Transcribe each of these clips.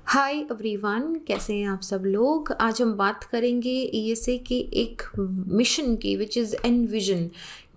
Hi everyone, कैसे हैं आप सब लोग। आज हम बात करेंगे ईएसए के एक मिशन की विच इज़ एनविजन।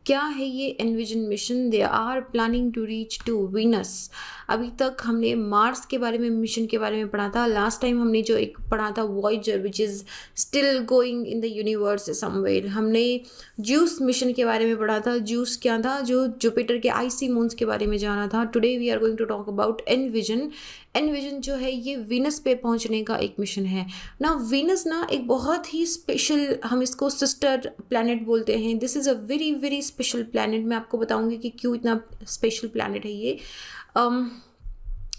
क्या है ये EnVision mission? They are planning to reach to Venus. अभी तक हमने मार्स के बारे में, मिशन के बारे में पढ़ा था। लास्ट टाइम हमने जो एक पढ़ा था Voyager which is still going in the universe somewhere. हमने ज्यूस मिशन के बारे में पढ़ा था। ज्यूस क्या था? जो जुपिटर के आइसी मून्स के बारे में जाना था। Today we are going to talk about EnVision. EnVision जो है ये वीनस पे पहुंचने का एक मिशन है ना। वीनस ना एक बहुत ही स्पेशल, हम इसको सिस्टर प्लैनेट बोलते हैं। This is a very very special planet. मैं आपको बताऊंगी कि क्यों इतना स्पेशल प्लैनेट है ये।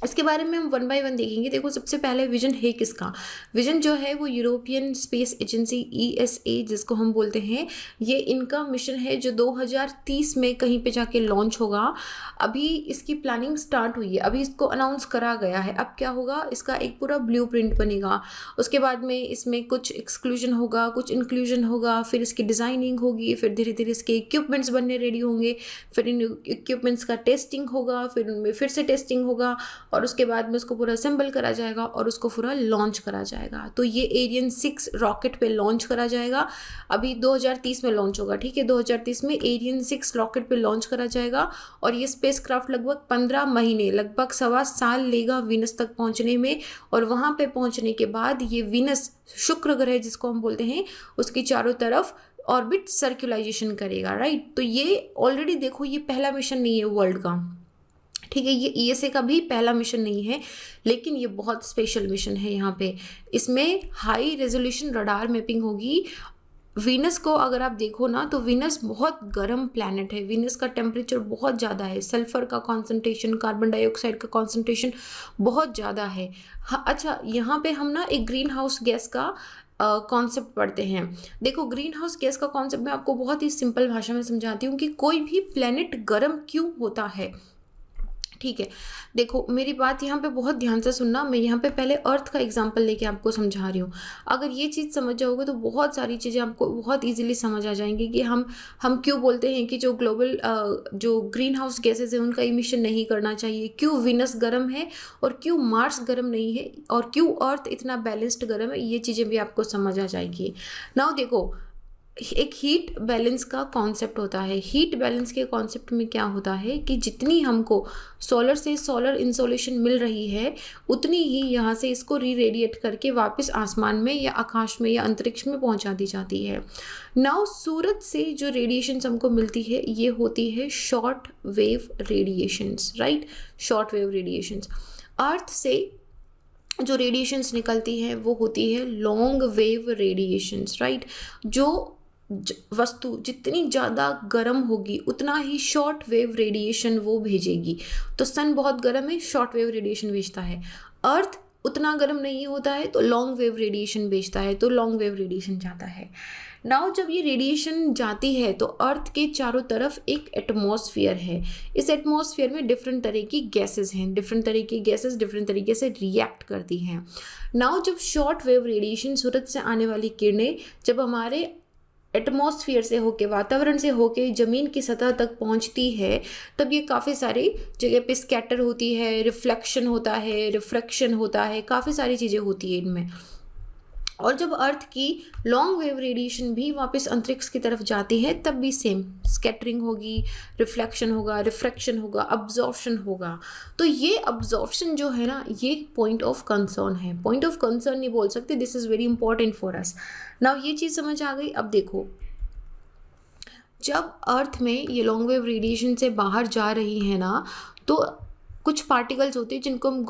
इसके बारे में हम वन बाय वन देखेंगे। देखो, सबसे पहले विजन है किसका? विजन जो है वो यूरोपियन स्पेस एजेंसी ईएसए जिसको हम बोलते हैं, ये इनका मिशन है जो 2030 में कहीं पे जाके लॉन्च होगा। अभी इसकी प्लानिंग स्टार्ट हुई है, अभी इसको अनाउंस करा गया है। अब क्या होगा, इसका एक पूरा ब्लूप्रिंट बनेगा। उसके बाद में इसमें कुछ एक्सक्लूजन होगा, कुछ इंक्लूजन होगा, फिर इसकी डिज़ाइनिंग होगी, फिर धीरे धीरे इसके इक्विपमेंट्स बनने रेडी होंगे, फिर इन इक्विपमेंट्स का टेस्टिंग होगा, फिर उनमें फिर से टेस्टिंग होगा, और उसके बाद में उसको पूरा असेंबल करा जाएगा और उसको पूरा लॉन्च करा जाएगा। तो ये एरियन 6 रॉकेट पे लॉन्च करा जाएगा। अभी 2030 में लॉन्च होगा, ठीक है। 2030 में एरियन 6 रॉकेट पे लॉन्च करा जाएगा और ये स्पेसक्राफ्ट लगभग 15 महीने, लगभग 1.25 साल लेगा वीनस तक पहुंचने में। और वहाँ पे पहुंचने के बाद ये वीनस, शुक्र ग्रह जिसको हम बोलते हैं, उसकी चारों तरफ ऑर्बिट सर्कुलाइजेशन करेगा, राइट। तो ये ऑलरेडी देखो, ये पहला मिशन नहीं है वर्ल्ड का, ठीक है। ये ईएसए का भी पहला मिशन नहीं है, लेकिन ये बहुत स्पेशल मिशन है। यहाँ पे इसमें हाई रेजोल्यूशन रडार मैपिंग होगी। वीनस को अगर आप देखो ना, तो वीनस बहुत गर्म प्लैनेट है। वीनस का टेम्परेचर बहुत ज़्यादा है, सल्फर का कॉन्सेंट्रेशन, कार्बन डाइऑक्साइड का कॉन्सेंट्रेशन बहुत ज़्यादा है। हाँ, अच्छा, यहाँ पे हम ना एक ग्रीन हाउस गैस का कॉन्सेप्ट पढ़ते हैं। देखो, ग्रीन हाउस गैस का कॉन्सेप्ट मैं आपको बहुत ही सिंपल भाषा में समझाती हूँ कि कोई भी प्लैनेट गर्म क्यों होता है, ठीक है। देखो, मेरी बात यहाँ पे बहुत ध्यान से सुनना। मैं यहाँ पे पहले अर्थ का एग्जांपल लेके आपको समझा रही हूँ। अगर ये चीज़ समझ जाओगे तो बहुत सारी चीज़ें आपको बहुत इजीली समझ आ जाएंगी कि हम क्यों बोलते हैं कि जो ग्लोबल जो ग्रीन हाउस गैसेज है उनका इमिशन नहीं करना चाहिए, क्यों वीनस गर्म है और क्यों मार्स गर्म नहीं है, और क्यों अर्थ इतना बैलेंस्ड गर्म है। ये चीज़ें भी आपको समझ आ जाएगी। नाउ देखो, एक हीट बैलेंस का कॉन्सेप्ट होता है। हीट बैलेंस के कॉन्सेप्ट में क्या होता है कि जितनी हमको सोलर से सोलर इंसोलेशन मिल रही है, उतनी ही यहाँ से इसको री रेडिएट करके वापस आसमान में या आकाश में या अंतरिक्ष में पहुँचा दी जाती है। नाउ सूरज से जो रेडिएशंस हमको मिलती है ये होती है short wave radiations, right. Short wave radiations. Earth से जो रेडिएशंस निकलती हैं वो होती है लॉन्ग वेव रेडिएशंस, राइट। जो वस्तु जितनी ज़्यादा गर्म होगी उतना ही शॉर्ट वेव रेडिएशन वो भेजेगी। तो सन बहुत गर्म है, शॉर्ट वेव रेडिएशन भेजता है। अर्थ उतना गर्म नहीं होता है तो लॉन्ग वेव रेडिएशन भेजता है, तो लॉन्ग वेव रेडिएशन जाता है। नाउ जब ये रेडिएशन जाती है तो अर्थ के चारों तरफ एक एटमॉस्फेयर है। इस एटमॉस्फेयर में डिफरेंट तरह की गैसेस हैं, डिफरेंट तरह की गैसेस डिफरेंट तरीके से रिएक्ट करती हैं। नाउ जब शॉर्ट वेव रेडिएशन, सूरज से आने वाली किरणें जब हमारे एटमॉस्फेयर से होके, वातावरण से होके ज़मीन की सतह तक पहुंचती है, तब ये काफ़ी सारी जगह पे स्कैटर होती है, रिफ्लेक्शन होता है, रिफ्रैक्शन होता है, काफ़ी सारी चीज़ें होती है इनमें। और जब अर्थ की लॉन्ग वेव रेडिएशन भी वापस अंतरिक्ष की तरफ जाती है तब भी सेम स्कैटरिंग होगी, रिफ्लेक्शन होगा, रिफ्रैक्शन होगा, अब्जॉर्प्शन होगा। तो ये अब्जॉर्प्शन जो है ना, ये पॉइंट ऑफ कंसर्न है। पॉइंट ऑफ कंसर्न नहीं बोल सकते, this is very important for us. Now ये चीज़ समझ आ गई। अब देखो, जब अर्थ में ये लॉन्ग वेव रेडिएशन से बाहर जा रही है ना, तो कुछ पार्टिकल्स होते हैं जिनको हम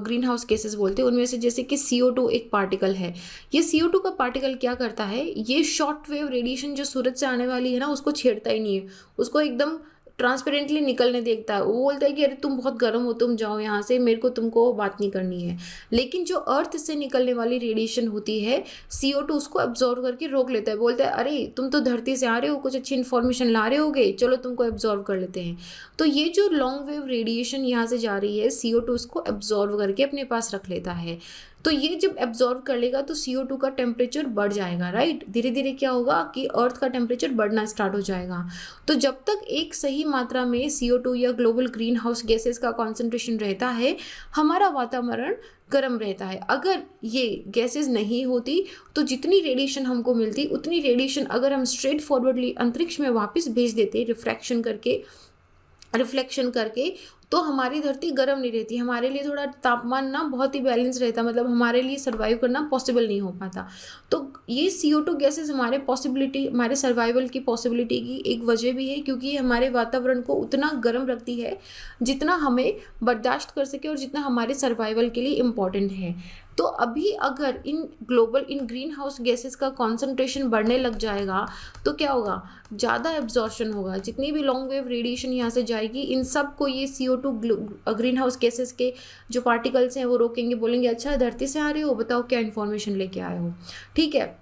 ग्रीन हाउस गैसेस बोलते हैं। उनमें से जैसे कि CO2 एक पार्टिकल है। ये CO2 का पार्टिकल क्या करता है, ये शॉर्ट वेव रेडिएशन जो सूरज से आने वाली है ना उसको छेड़ता ही नहीं है, उसको एकदम ट्रांसपेरेंटली निकलने देखता है। वो बोलता है कि अरे तुम बहुत गर्म हो, तुम जाओ यहाँ से, मेरे को तुमको बात नहीं करनी है। लेकिन जो अर्थ से निकलने वाली रेडिएशन होती है, CO2 उसको एब्जॉर्व करके रोक लेता है। बोलता है अरे तुम तो धरती से आ रहे हो, कुछ अच्छी इन्फॉर्मेशन ला रहे होगे, चलो तुमको एब्जॉर्व कर लेते हैं। तो ये जो लॉन्ग वेव रेडिएशन यहाँ से जा रही है, CO2 उसको एब्जॉर्व करके अपने पास रख लेता है। तो ये जब एब्जॉर्व कर लेगा तो CO2 का टेम्परेचर बढ़ जाएगा, राइट। धीरे धीरे क्या होगा कि अर्थ का टेम्परेचर बढ़ना स्टार्ट हो जाएगा। तो जब तक एक सही मात्रा में CO2 या ग्लोबल ग्रीन हाउस गैसेस का कॉन्सेंट्रेशन रहता है, हमारा वातावरण गर्म रहता है। अगर ये गैसेस नहीं होती तो जितनी रेडिएशन हमको मिलती, उतनी रेडिएशन अगर हम स्ट्रेट फॉरवर्डली अंतरिक्ष में वापस भेज देते रिफ्लेक्शन करके, तो हमारी धरती गर्म नहीं रहती, हमारे लिए थोड़ा तापमान ना बहुत ही बैलेंस रहता, मतलब हमारे लिए सर्वाइव करना पॉसिबल नहीं हो पाता। तो ये CO2 गैसेस हमारे सर्वाइवल की पॉसिबिलिटी की एक वजह भी है, क्योंकि ये हमारे वातावरण को उतना गर्म रखती है जितना हमें बर्दाश्त कर सके और जितना हमारे सर्वाइवल के लिए इम्पॉर्टेंट है। तो अभी अगर इन ग्रीन हाउस गैसेस का कॉन्सेंट्रेशन बढ़ने लग जाएगा तो क्या होगा, ज़्यादा एब्जॉर्प्शन होगा। जितनी भी लॉन्ग वेव रेडिएशन यहाँ से जाएगी, इन सब को ये CO2 ग्रीन हाउस गैसेस के जो पार्टिकल्स हैं वो रोकेंगे, बोलेंगे अच्छा धरती से आ रहे हो, बताओ क्या इन्फॉर्मेशन लेके आए हो, ठीक है,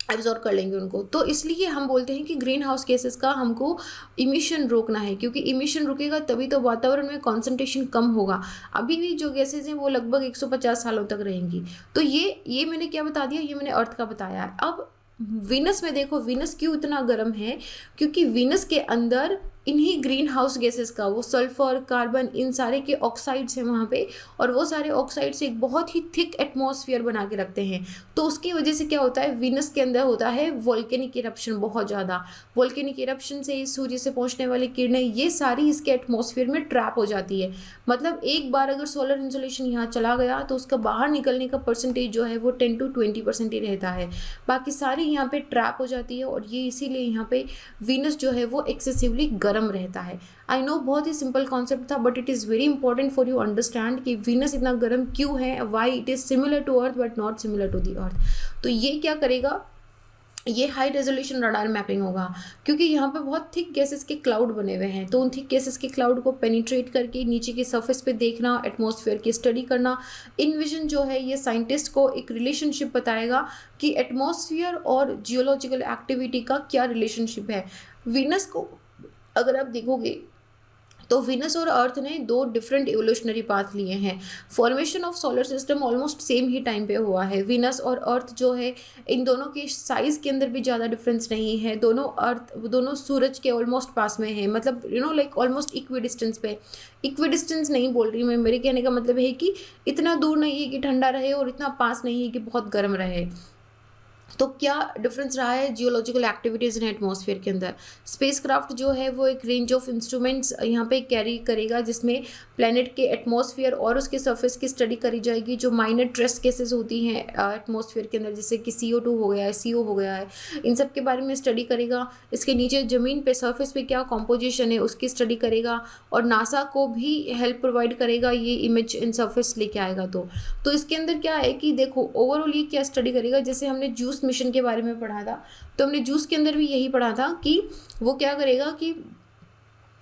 एब्जॉर्ब कर लेंगे उनको। तो इसलिए हम बोलते हैं कि ग्रीन हाउस गैसेस का हमको इमिशन रोकना है, क्योंकि इमिशन रुकेगा तभी तो वातावरण में कॉन्सेंट्रेशन कम होगा। अभी भी जो गैसेस हैं वो लगभग 150 सालों तक रहेंगी। तो ये मैंने क्या बता दिया, ये मैंने अर्थ का बताया है। अब वीनस में देखो, वीनस क्यों इतना गर्म है, क्योंकि वीनस के अंदर इन्हीं ग्रीन हाउस गैसेस का वो सल्फर, कार्बन, इन सारे के ऑक्साइड्स हैं वहाँ पे, और वो सारे ऑक्साइड्स एक बहुत ही थिक एटमॉस्फेयर बना के रखते हैं। तो उसकी वजह से क्या होता है, वीनस के अंदर होता है वोल्केनिक इरप्शन, बहुत ज़्यादा वोल्केनिक इरप्शन से सूर्य से पहुँचने वाली किरणें ये सारी इसके एटमॉस्फेयर में ट्रैप हो जाती है। मतलब एक बार अगर सोलर इंसोलेशन यहाँ चला गया तो उसका बाहर निकलने का परसेंटेज जो है वो 10 to 20% ही रहता है, बाकी सारी यहाँ पे ट्रैप हो जाती है। और ये इसीलिए यहाँ पे वीनस जो है वो एक्सेसिवली गर्म रहता है। आई नो बहुत ही सिंपल कॉन्सेप्ट था, but it is very important for you understand कि वीनस इतना गर्म क्यों है, why it is similar to earth but not similar to the earth. तो ये क्या करेगा, ये हाई रेजोल्यूशन रडार मैपिंग होगा, क्योंकि यहाँ पे बहुत थिक गैसेस के क्लाउड बने हुए हैं। तो उन थिक गैसेस के क्लाउड को पेनिट्रेट करके नीचे की सरफेस पे देखना, एटमॉस्फेयर की स्टडी करना। इनविजन जो है ये साइंटिस्ट को एक रिलेशनशिप बताएगा कि एटमॉस्फेयर और जियोलॉजिकल एक्टिविटी का क्या रिलेशनशिप है। वीनस को अगर आप देखोगे तो वीनस और अर्थ ने दो डिफरेंट एवोल्यूशनरी पाथ लिए हैं। Formation of solar system almost same he time पे हुआ है। वीनस और अर्थ जो है, इन दोनों के साइज़ के अंदर भी ज़्यादा डिफरेंस नहीं है। दोनों सूरज के ऑलमोस्ट पास में है, मतलब लाइक ऑलमोस्ट इक्वी डिस्टेंस पे। इक्वी डिस्टेंस नहीं बोल रही मैं, मेरे कहने का मतलब है कि इतना दूर नहीं है कि ठंडा रहे और इतना पास नहीं है कि बहुत गर्म रहे। तो क्या डिफरेंस रहा है जियोलॉजिकल एक्टिविटीज़ इन एटमॉस्फेयर के अंदर। स्पेसक्राफ्ट जो है वो एक रेंज ऑफ इंस्ट्रूमेंट्स यहाँ पे कैरी करेगा, जिसमें प्लैनेट के एटमॉस्फेयर और उसके सरफेस की स्टडी करी जाएगी। जो माइनर ट्रेस केसेस होती हैं एटमॉस्फेयर के अंदर, जैसे कि CO2 हो गया है, CO हो गया है, इन सब के बारे में स्टडी करेगा। इसके नीचे ज़मीन पे सरफेस पे क्या कॉम्पोजिशन है उसकी स्टडी करेगा, और नासा को भी हेल्प प्रोवाइड करेगा ये इमेज इन सरफेस लेके आएगा। तो इसके अंदर क्या है कि देखो ओवरऑल ये क्या स्टडी करेगा। जैसे हमने जूस मिशन के बारे में पढ़ा था, तो हमने जूस के अंदर भी यही पढ़ा था कि वो क्या करेगा कि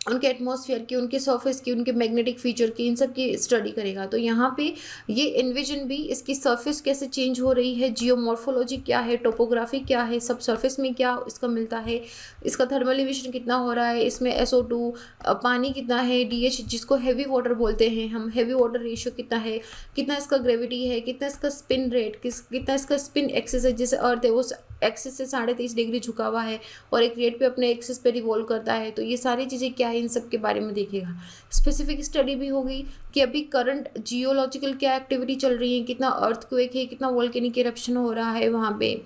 उनके एटमॉस्फेयर की, उनके सरफेस की, उनके मैग्नेटिक फीचर की, इन सब की स्टडी करेगा। तो यहाँ पे ये एनविजन भी इसकी सरफेस कैसे चेंज हो रही है, जियोमॉर्फोलॉजी क्या है, टोपोग्राफी क्या है, सब सरफेस में क्या इसका मिलता है, इसका थर्मल इमिशन कितना हो रहा है, इसमें SO2 पानी कितना है, DH जिसको हैवी वाटर बोलते हैं हम, हैवी वाटर रेशियो कितना है, कितना इसका ग्रेविटी है, कितना इसका स्पिन रेट, कितना इसका स्पिन एक्सिस है। जैसे अर्थ है वो एक्सिस से 23.5 डिग्री झुका हुआ है और एक रेट पे अपने एक्सिस पे रिवॉल्व करता है। तो ये सारी चीज़ें क्या है, इन सब के बारे में देखेगा। स्पेसिफिक स्टडी भी होगी कि अभी करंट जियोलॉजिकल क्या एक्टिविटी चल रही है, कितना अर्थक्वेक है, कितना वोल्केनिक इरप्शन हो रहा है वहाँ पे,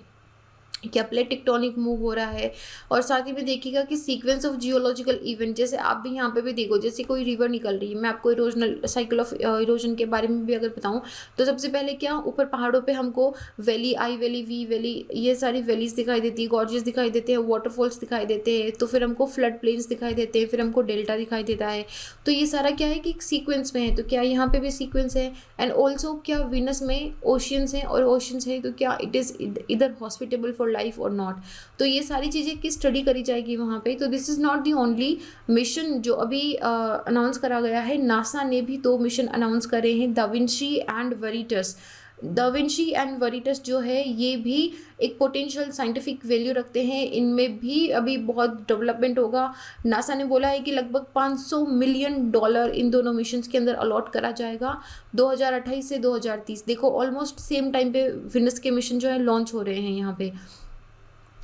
क्या प्लेट टेक्टोनिक मूव हो रहा है। और साथ ही में देखिएगा कि सीक्वेंस ऑफ जियोलॉजिकल इवेंट, जैसे आप भी यहाँ पे भी देखो, जैसे कोई रिवर निकल रही है, मैं आपको इरोजनल साइकिल ऑफ इरोजन के बारे में भी अगर बताऊँ तो सबसे पहले क्या, ऊपर पहाड़ों पे हमको valley, I valley, V valley, ये सारी वैलीज दिखाई देती है, गॉर्जेस दिखाई देते हैं, वाटरफॉल्स दिखाई देते हैं, तो फिर हमको फ्लड प्लेन्स दिखाई देते हैं, फिर हमको डेल्टा दिखाई देता है। तो ये सारा क्या है कि एक सीक्वेंस में है। तो क्या यहाँ पे भी सीक्वेंस है। एंड ऑल्सो क्या विनस में ओशियंस हैं, और ओशियंस है तो क्या इट इज़ इधर हॉस्पिटेबल फॉर लाइफ और नॉट। तो ये सारी चीज़ें की स्टडी करी जाएगी वहाँ पे। तो this is not the only mission जो अभी अनाउंस करा गया है। नासा ने भी 2 मिशन अनाउंस करे हैं, da Vinci and वेरिटस। Da Vinci and वेरिटस जो है ये भी एक पोटेंशियल साइंटिफिक वैल्यू रखते हैं, इनमें भी अभी बहुत डेवलपमेंट होगा। नासा ने बोला है कि लगभग $500 मिलियन इन दोनों मिशंस के अंदर अलॉट करा जाएगा 2028 से 2030। देखो ऑलमोस्ट सेम टाइम पे विनस के मिशन जो है लॉन्च हो रहे हैं यहाँ पे।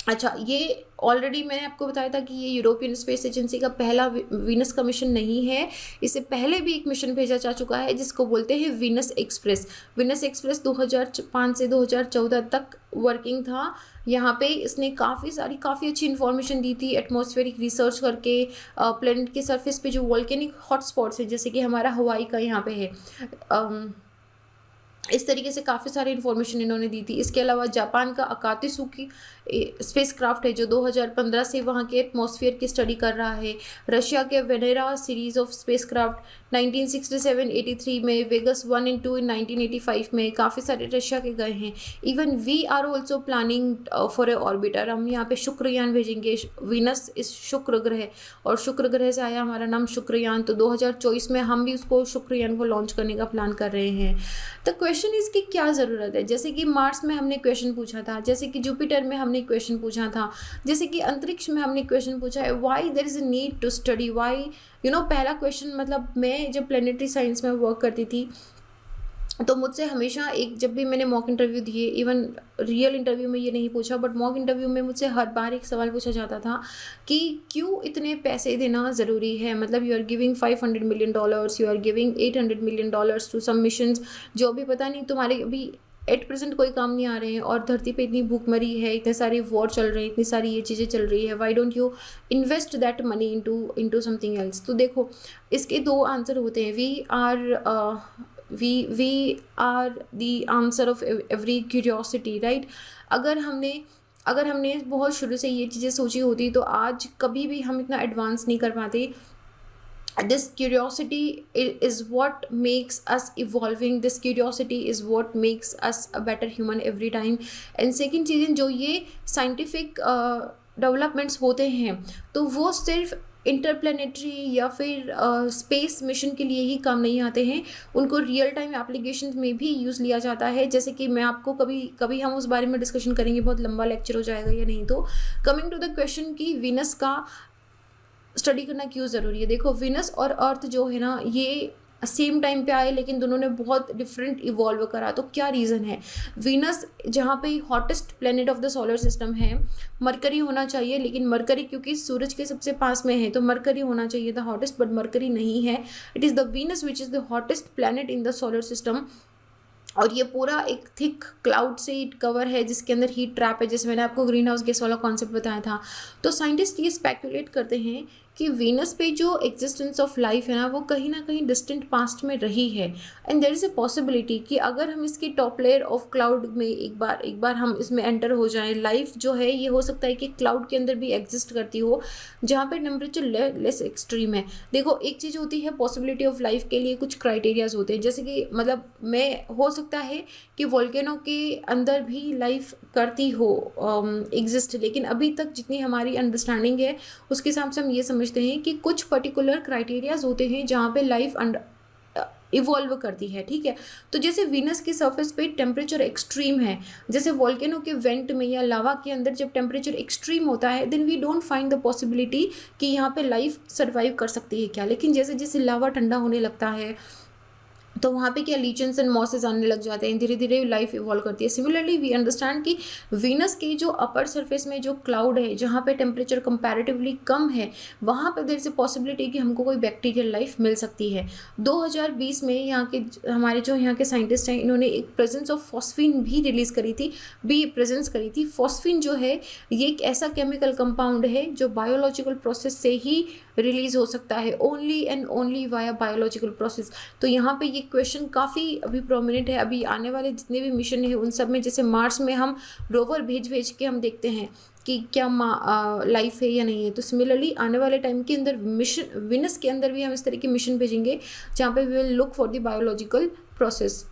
अच्छा, ये ऑलरेडी मैंने आपको बताया था कि ये यूरोपियन स्पेस एजेंसी का पहला वीनस का मिशन नहीं है, इससे पहले भी एक मिशन भेजा जा चुका है जिसको बोलते हैं वीनस एक्सप्रेस। वीनस एक्सप्रेस 2005 से 2014 तक वर्किंग था। यहाँ पे इसने काफ़ी अच्छी इन्फॉर्मेशन दी थी एटमॉस्फेरिक रिसर्च करके। प्लेनेट के सरफेस पे जो वॉल्केनिक हॉटस्पॉट्स हैं, जैसे कि हमारा हवाई का यहाँ पे है, इस तरीके से काफ़ी सारी इन्फॉर्मेशन इन्होंने दी थी। इसके अलावा जापान का अकातिसुकी स्पेस क्राफ्ट है जो 2015 से वहाँ के एटमॉस्फेयर की स्टडी कर रहा है। रशिया के Venera series of space craft 1967-83 में, वेगस 1 and 2 इन 1985 में, काफ़ी सारे रशिया के गए हैं। Even we are also planning for a orbiter. हम यहाँ पे शुक्रयान भेजेंगे। वीनस इस शुक्र ग्रह, और शुक्र ग्रह से आया हमारा नाम शुक्रयान, तो 2024 में हम भी उसको शुक्रयान को लॉन्च करने का प्लान कर रहे हैं। तो क्वेश्चन इसकी क्या ज़रूरत है? जैसे कि मार्स में हमने क्वेश्चन पूछा था, जैसे कि जुपिटर में हमने क्वेश्चन पूछा था, जैसे कि अंतरिक्ष में हमने क्वेश्चन पूछा है, why there is a need to study, why पहला क्वेश्चन, मतलब मैं जब प्लेनेटरी साइंस में वर्क करती थी तो मुझसे हमेशा जब भी मैंने मॉक इंटरव्यू दिए, इवन रियल इंटरव्यू में ये नहीं पूछा, बट मॉक इंटरव्यू में मुझसे हर बार एक सवाल पूछा जाता था कि क्यों इतने पैसे देना ज़रूरी है। मतलब you are giving $500 million, you are giving $800 million to सब मिशंस, जो अभी पता नहीं तुम्हारे अभी 8% कोई काम नहीं आ रहे हैं, और धरती पे इतनी भूखमरी है, इतने सारे वॉर चल रहे हैं, इतनी सारी ये चीज़ें चल रही है, why don't you invest that money into something else. तो देखो इसके दो आंसर होते हैं। We are the answer of every curiosity, right. अगर हमने बहुत शुरू से ये चीज़ें सोची होती तो आज कभी भी हम इतना एडवांस नहीं कर पाते। This curiosity is what makes us evolving. This curiosity is what makes us a better human every time. And second चीज़ें, जो ये scientific डेवलपमेंट्स होते हैं तो वो सिर्फ इंटरप्लेनेटरी या फिर स्पेस मिशन के लिए ही काम नहीं आते हैं, उनको रियल टाइम एप्लीकेशन में भी यूज़ लिया जाता है। जैसे कि मैं आपको कभी हम उस बारे में डिस्कशन करेंगे, बहुत लंबा लेक्चर हो जाएगा या नहीं। तो कमिंग टू द क्वेश्चन कि वीनस का स्टडी करना क्यों ज़रूरी है। देखो वीनस और अर्थ जो है ना, ये सेम टाइम पे आए लेकिन दोनों ने बहुत डिफरेंट इवॉल्व करा। तो क्या रीज़न है? वीनस जहाँ पे hottest planet of the solar system है, मरकरी होना चाहिए, लेकिन मरकरी क्योंकि सूरज के सबसे पास में है तो मरकरी होना चाहिए था हॉटेस्ट, बट मरकरी नहीं है। It is the Venus which is the hottest planet in the solar system. और ये पूरा एक थिक क्लाउड से कवर है जिसके अंदर हीट ट्रैप है, जैसे मैंने आपको ग्रीन हाउस गैस वाला कॉन्सेप्ट बताया था। तो साइंटिस्ट ये स्पेकुलेट करते हैं कि वीनस पे जो एग्जिस्टेंस ऑफ लाइफ है ना, वो कहीं ना कहीं डिस्टेंट पास्ट में रही है। And there is a possibility कि अगर हम इसकी टॉप लेयर ऑफ क्लाउड में एक बार हम इसमें एंटर हो जाएं, लाइफ जो है ये हो सकता है कि क्लाउड के अंदर भी एग्जिस्ट करती हो जहाँ पे टेम्परेचर लेस एक्सट्रीम है। देखो एक चीज़ होती है पॉसिबिलिटी ऑफ लाइफ के लिए कुछ क्राइटेरियाज होते हैं, जैसे कि मतलब हो सकता है कि वोल्केनो के अंदर भी लाइफ करती हो एग्जिस्ट, लेकिन अभी तक जितनी हमारी अंडरस्टैंडिंग है उसके हिसाब से हम ये समझते हैं कि कुछ पर्टिकुलर क्राइटेरियाज होते हैं जहाँ पे लाइफ इवॉल्व करती है, ठीक है। तो जैसे वीनस की सरफेस पे टेम्परेचर एक्सट्रीम है, जैसे वोल्केनो के वेंट में या लावा के अंदर जब टेम्परेचर एक्सट्रीम होता है, then we don't find the possibility कि यहाँ पे लाइफ सर्वाइव कर सकती है क्या। लेकिन जैसे जैसे लावा ठंडा होने लगता है तो वहाँ पे क्या लीचेंस एंड मॉसेस आने लग जाते हैं, धीरे धीरे लाइफ इवॉल्व करती है। सिमिलरली वी अंडरस्टैंड कि वीनस के जो अपर सरफेस में जो क्लाउड है, जहाँ पे टेम्परेचर कंपैरेटिवली कम है, वहाँ पे देयर इज अ पॉसिबिलिटी कि हमको कोई बैक्टीरियल लाइफ मिल सकती है। 2020 में हमारे यहाँ के साइंटिस्ट हैं, इन्होंने एक प्रेजेंस ऑफ फॉस्फीन भी रिलीज़ करी थी। फॉस्फीन जो है ये एक ऐसा केमिकल कंपाउंड है जो बायोलॉजिकल प्रोसेस से ही रिलीज हो सकता है, only and only via biological process. तो यहाँ पे ये क्वेश्चन काफ़ी अभी प्रोमिनेंट है। अभी आने वाले जितने भी मिशन है उन सब में, जैसे मार्स में हम रोवर भेज के हम देखते हैं कि क्या लाइफ है या नहीं है। तो सिमिलरली आने वाले टाइम के अंदर मिशन वीनस के अंदर भी हम इस तरह के मिशन भेजेंगे जहाँ पे we will look for the biological process.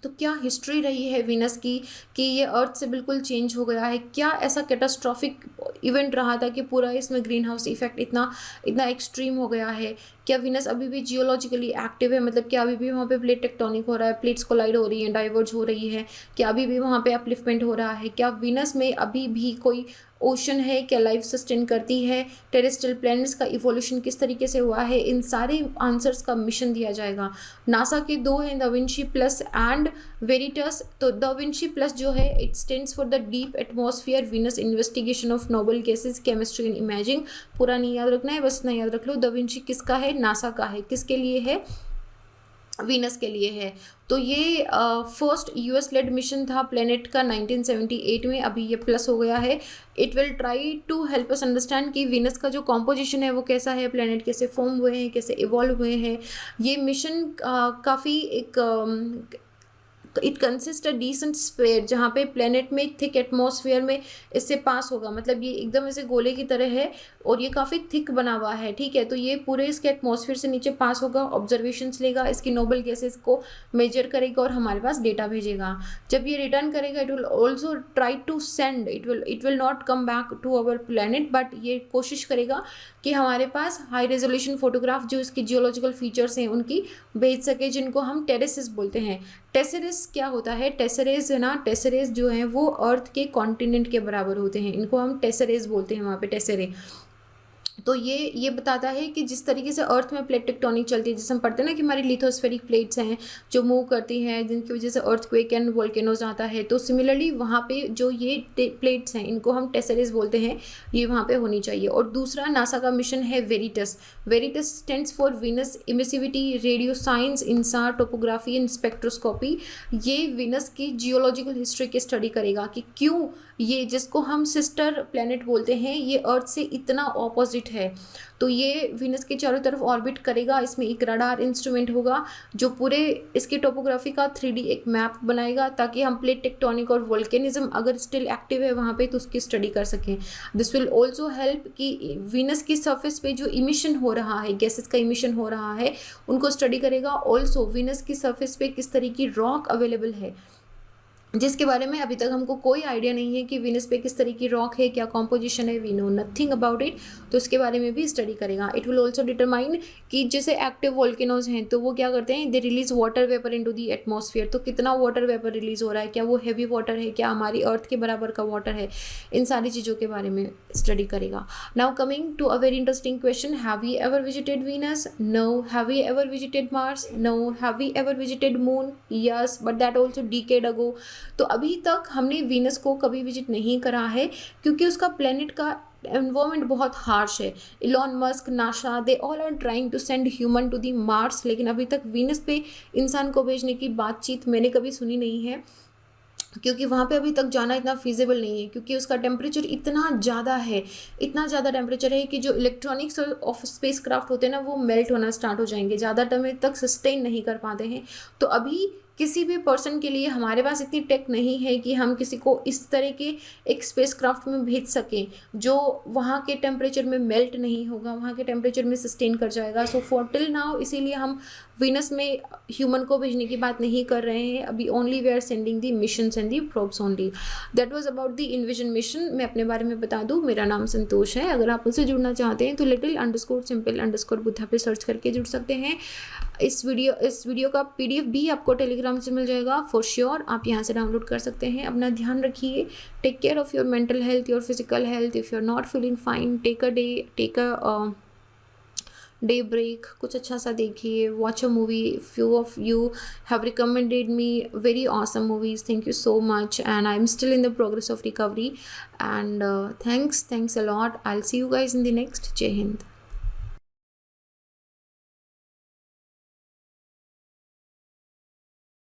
तो क्या हिस्ट्री रही है वीनस की कि ये अर्थ से बिल्कुल चेंज हो गया है? क्या ऐसा कैटास्ट्रॉफिक इवेंट रहा था कि पूरा इसमें ग्रीन हाउस इफेक्ट इतना इतना एक्सट्रीम हो गया है? क्या वीनस अभी भी जियोलॉजिकली एक्टिव है, मतलब क्या अभी भी वहाँ पे प्लेट टेक्टोनिक हो रहा है, प्लेट्स कोलाइड हो रही हैं, डाइवर्ज हो रही है? क्या अभी भी वहाँ पे अपलिफ्टमेंट हो रहा है? क्या वीनस में अभी भी कोई ओशन है? क्या लाइफ सस्टेन करती है? टेरेस्ट्रियल प्लैनेट्स का इवोल्यूशन किस तरीके से हुआ है? इन सारे आंसर्स का मिशन दिया जाएगा। नासा के दो हैं, दा विंची प्लस एंड वेरिटस। तो दा विंची प्लस जो है it stands for the deep atmosphere Venus investigation of noble gases chemistry and imaging. पूरा नहीं याद रखना है, बस इतना याद रख लो। दा विंची किसका है? नासा का है। किसके लिए है? वीनस के लिए है। तो ये फर्स्ट यूएस लेड मिशन था प्लेनेट का 1978 में, अभी ये प्लस हो गया है। It will try to help us understand कि वीनस का जो कॉम्पोजिशन है वो कैसा है, प्लेनेट कैसे फॉर्म हुए हैं, कैसे इवॉल्व हुए हैं। ये मिशन काफ़ी एक it consist a descent sphere, जहाँ पे प्लेनेट में थिक एटमॉस्फेयर में इससे पास होगा, मतलब ये एकदम ऐसे गोले की तरह है और ये काफ़ी थिक बना हुआ है, ठीक है। तो ये पूरे इसके एटमॉस्फेयर से नीचे पास होगा, ऑब्जर्वेशंस लेगा, इसकी नोबल गैसेस को मेजर करेगा और हमारे पास डेटा भेजेगा। जब ये रिटर्न करेगा it will also try to send, it will not come back to our planet, but ये कोशिश करेगा कि हमारे पास हाई रेजोल्यूशन फोटोग्राफ जो इसकी जियोलॉजिकल फीचर्स हैं उनकी भेज सके, जिनको हम टेरेसिस बोलते हैं। टेसेरेस क्या होता है? टेसेरेस है ना, टेसेरेस जो है वो अर्थ के कॉन्टिनेंट के बराबर होते हैं, इनको हम टेसेरेस बोलते हैं वहाँ पे, टेसेरे। तो ये बताता है कि जिस तरीके से अर्थ में प्लेट टेक्टोनिक चलती है, जैसे हम पढ़ते हैं ना कि हमारी लिथोस्फेरिक प्लेट्स हैं जो मूव करती हैं, जिनकी वजह से अर्थक्वेक एंड वोल्केनोज आता है। तो सिमिलरली वहाँ पे जो ये प्लेट्स हैं इनको हम टेसेरेस बोलते हैं, ये वहाँ पे होनी चाहिए। और दूसरा नासा का मिशन है VERITAS. VERITAS stands for Venus emissivity radio science InSAR topography and spectroscopy. ये वीनस की जियोलॉजिकल हिस्ट्री की स्टडी करेगा कि क्यों ये, जिसको हम सिस्टर प्लैनेट बोलते हैं, ये अर्थ से इतना ऑपोजिट है। तो ये वीनस के चारों तरफ ऑर्बिट करेगा। इसमें एक रडार इंस्ट्रूमेंट होगा जो पूरे इसके टोपोग्राफी का 3D एक मैप बनाएगा, ताकि हम प्लेट टेक्टोनिक और वोल्केनिज्म अगर स्टिल एक्टिव है वहाँ पे तो उसकी स्टडी कर सकें। दिस विल ऑल्सो हेल्प कि वीनस की सरफेस पे जो इमिशन हो रहा है, गैसेस का इमिशन हो रहा है, उनको स्टडी करेगा। ऑल्सो वीनस की सरफेस पे किस तरह की रॉक अवेलेबल है, जिसके बारे में अभी तक हमको कोई आइडिया नहीं है कि वीनस पे किस तरह की रॉक है, क्या कॉम्पोजिशन है, we know nothing about it. तो इसके बारे में भी स्टडी करेगा। इट विल ऑल्सो डिटरमाइन कि जैसे एक्टिव वोल्केनोज हैं तो वो क्या करते हैं, they release water vapour into the atmosphere. तो कितना वाटर वेपर रिलीज हो रहा है, क्या वो हैवी वाटर है, क्या हमारी अर्थ के बराबर का वाटर है, इन सारी चीज़ों के बारे में स्टडी करेगा। Now coming to a very interesting question, have we ever visited Venus? No. Have we ever visited Mars? No. Have we ever visited moon? Yes, but that also decade ago. तो अभी तक हमने Venus को कभी visit नहीं करा है, क्योंकि उसका प्लेनेट का एनवायरनमेंट बहुत हार्श है। Elon Musk, NASA, they all are trying to send human to the Mars, लेकिन अभी तक वीनस पे इंसान को भेजने की बातचीत मैंने कभी सुनी नहीं है, क्योंकि वहाँ पे अभी तक जाना इतना फीजिबल नहीं है, क्योंकि उसका टेम्परेचर इतना ज़्यादा है, इतना ज़्यादा टेम्परेचर है कि जो इलेक्ट्रॉनिक्स ऑफ स्पेस क्राफ्ट होते हैं ना वो मेल्ट होना स्टार्ट हो जाएंगे, ज़्यादा टाइम तक सस्टेन नहीं कर पाते हैं। तो अभी किसी भी पर्सन के लिए हमारे पास इतनी टेक नहीं है कि हम किसी को इस तरह के एक स्पेस क्राफ्ट में भेज सकें जो वहाँ के टेम्परेचर में मेल्ट नहीं होगा, वहाँ के टेम्परेचर में सस्टेन कर जाएगा। सो फॉर टिल नाउ इसीलिए हम वीनस में ह्यूमन को भेजने की बात नहीं कर रहे हैं अभी, only we are sending the missions and the probes only. That was about the EnVision mission. मैं अपने बारे में बता दूं, मेरा नाम संतोष है। अगर आप मुझसे जुड़ना चाहते हैं तो little_simple_बुद्धा पे सर्च करके जुड़ सकते हैं। इस वीडियो का PDF भी आपको टेलीग्राम से मिल जाएगा फॉर श्योर, आप यहाँ से डाउनलोड कर सकते हैं। अपना ध्यान रखिए, take care of your mental health, your physical health. If you are not feeling fine, take a day break, कुछ अच्छा सा देखिए, watch a movie. Few of you have recommended me very awesome movies, thank you so much, and I am still in the progress of recovery, and thanks a lot. I will see you guys in the next. जय हिंद।